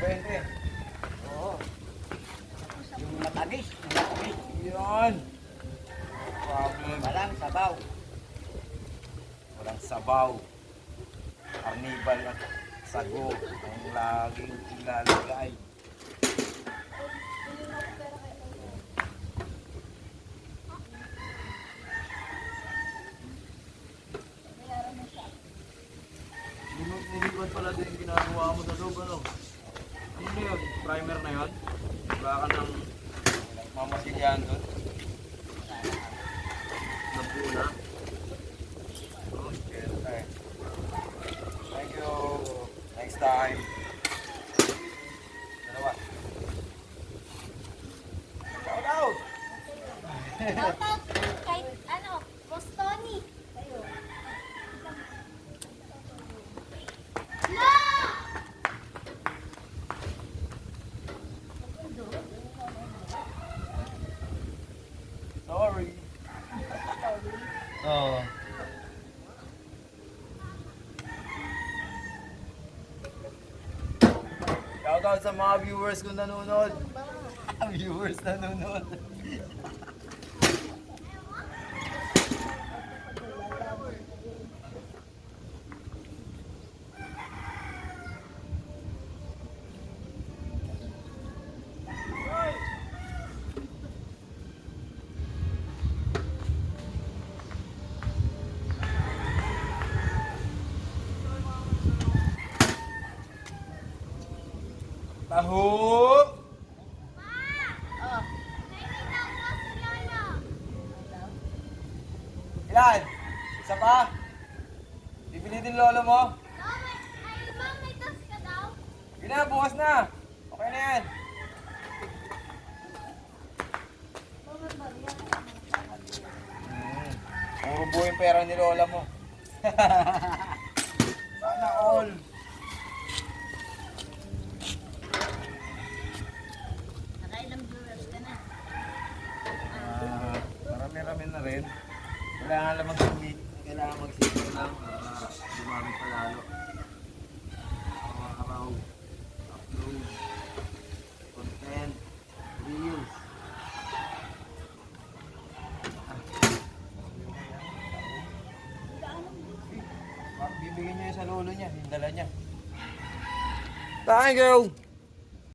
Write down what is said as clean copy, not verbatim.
20. Oo. Yung matamis. Matamis. Yun. Problem. Walang sabaw. Walang sabaw. Carnival at sago ang laging ilalagay. Nilipad pala din yung ginagawa mo sa loob, ano? Ano na yun? Primer na yun? Wala ka ng mamasilyahan doon? Nabuo na? Okay. Thank you. Next time. Dalawa. Shout out! Shoutout kay, Boss Tony. No! Sorry. Oo. Shoutout sa mga viewers kung nanonood. Viewers nanonood. Taho! Oh. Ilan? Isa pa? Bibili din lolo mo? Ay, ma'am, may tas ka daw? Yun na, bukas na. Okay na yan. Puro buo yung pera ni lola mo. Sana all. Nakailang viewers ka na. Marami-rami na rin. Kailangan lang mag-submit. Kailangan mag-submit lang para dumami pa lalo. Araw-araw. Upload. Content. Reels. Bibigyan niyo sa lolo niya. Yung dala niya. Thank you!